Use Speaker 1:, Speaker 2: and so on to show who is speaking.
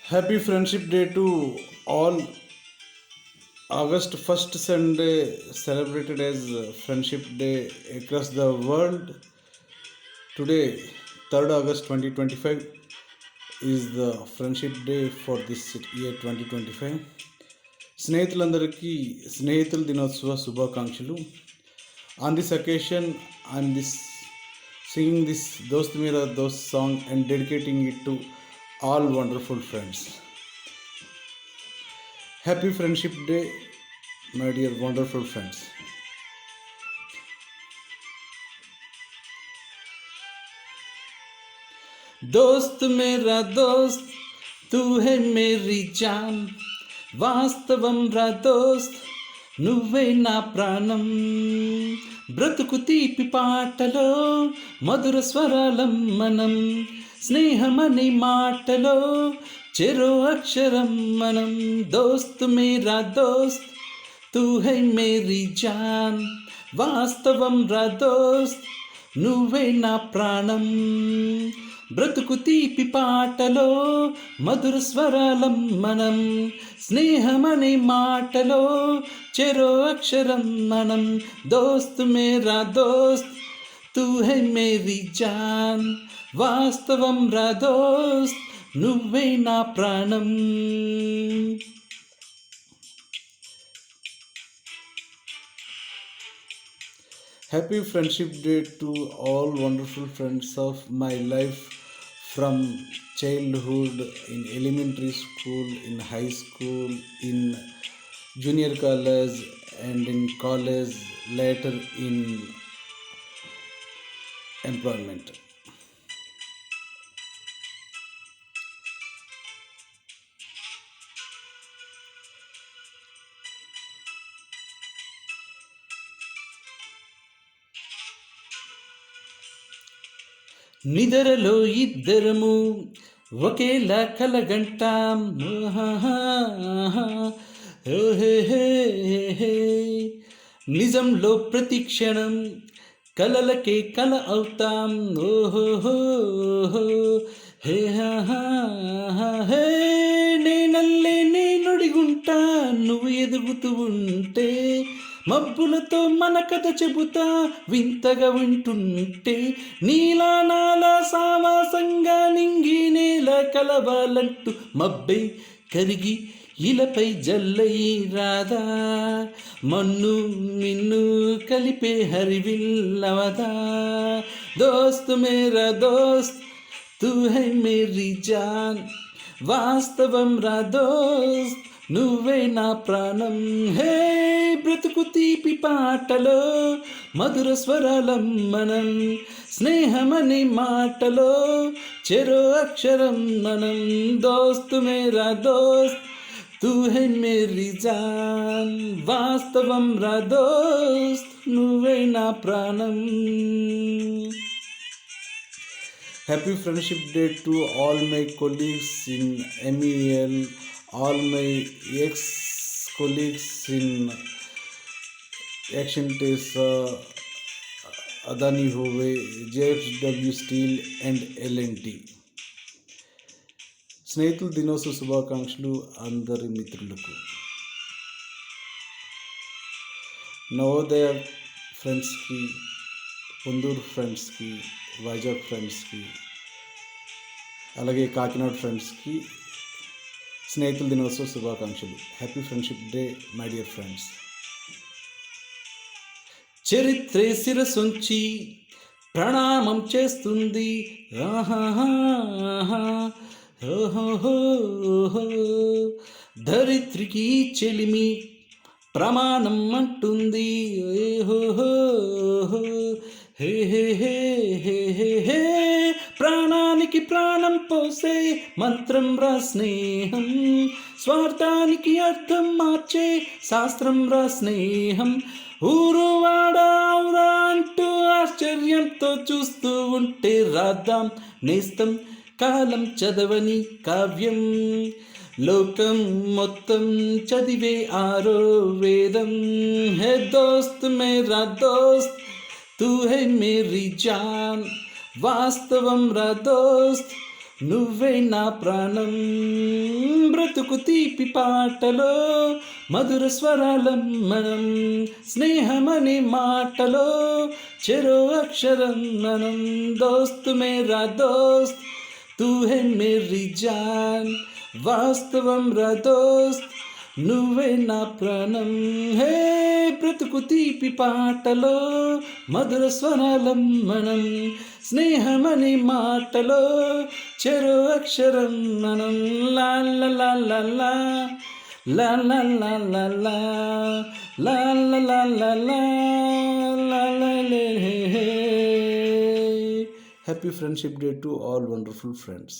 Speaker 1: Happy Friendship Day to all. August 1st Sunday celebrated as Friendship Day across the world. Today, 3rd August 2025 is the Friendship Day for this year 2025. స్నేహితులందరికీ స్నేహితుల దినోత్సవ శుభాకాంక్షలు. On this occasion, I'm singing this Dost Mera Dost song and dedicating it to all wonderful friends. Happy Friendship Day, my dear wonderful friends. दोस्त मेरा दोस्त तू है मेरी जान వాస్తవం రా దోస్త్ నువ్వే నా ప్రాణం బ్రతుకు తీపి పాటలో మధుర స్వరాలం మనం స్నేహమని మాటలో చెరో అక్షరం మనం దోస్త్ మేరా దోస్త్ తూ హై మేరీ జాన్ వాస్తవం రా దోస్త్ నువ్వే నా ప్రాణం బ్రతుకు తీపి పాటలో మధుర స్వరాలం మనం స్నేహమనే మాటలో చెరో అక్షరం మనం దోస్త్ మేరా దోస్త్ తూ హై మేరీ జాన్ వాస్తవం రా దోస్త్ నువ్వే నా ప్రాణం. Happy Friendship Day to all wonderful friends of my life from childhood, in elementary school, in high school, in junior college, and in college, later in employment. నిదరలో ఇద్దరము ఒకేలా కలగంటాం నిజంలో ప్రతి క్షణం కలలకే కల అవుతాం ఓహో హే హే నేనల్లే నేనొడిగుంటా నువ్వు ఎదుగుతూ ఉంటే మబ్బులతో మన కథ చెబుతా వింతగా వింటుంటే నీలా నాలా సావాసంగా నింగి నేల కలవాలంటూ మబ్బై కరిగి ఇలపై జల్లై రాదా మన్ను నిన్ను కలిపే హరివిల్లవదా దోస్త్ మేరా దోస్త్ తూ హై మేరీ జాన్ వాస్తవం రా దోస్త్ నువ్వే నా ప్రాణం హే బ్రతుకు తీపి పాటలో మధుర స్వరాలం మనం స్నేహమని మాటలో చెరో అక్షరం మనం దోస్త్ మేరా దోస్త్ తూ హై మేరీ జాన్ వాస్తవం రా దోస్త్ నువ్వే నా ప్రాణం. Happy Friendship Day to all my colleagues in MEL, all my ex-colleagues in Action Tesa, Adani Hove, JFW Steel and L&T. స్నేహితుల దినోత్సవ శుభాకాంక్షలు అందరి మిత్రులకు. నవోదయ ఫ్రెండ్స్కి, పొందూరు ఫ్రెండ్స్కి, వైజాగ్ ఫ్రెండ్స్కి, అలాగే కాకినాడ ఫ్రెండ్స్కి స్నేహితుల దినోత్సవ శుభాకాంక్షలు. Happy friendship day my dear friends. చరిత్రే శిరసొంచి ప్రణామం చేస్తుంది ధరిత్రికి చెలిమి ప్రమాణం అంటుంది హే హే హే హే హే హే ప్రాణానికి ప్రాణం పోసే మంత్రం రా స్నేహం స్వార్థానికి అర్థం మార్చే శాస్త్రం రా స్నేహం ఊరు వాడవురా అంటూ ఆశ్చర్యంతో చూస్తూ ఉంటే రాద్దాం నేస్తం కాలం చదవని కావ్యం లోకం మొత్తం చదివే ఆరో వేదం హే దోస్త్ మేరా దోస్త్ తూ హై మేరీ జాన్ వాస్తవం రా దోస్త్ నువ్వే నా ప్రాణం బ్రతుకు తీపి పాటలో మధుర స్వరాలం మనం స్నేహమని మాటలో చెరో అక్షరం మనం దోస్తు మేరా దోస్త్ తూ హే మేరీ జాన్ వాస్తవం రా దోస్త్ నువ్వే నా ప్రాణం హే బ్రతుకు తీపి పాటలో మధుర స్వరాలం మనం స్నేహమని మాటలో చెరో అక్షరం మనం లా లా లా లా లా లా లా లా లా లా లా లా లా లా లా లా లా లే హే హే. Happy Friendship Day to all wonderful friends.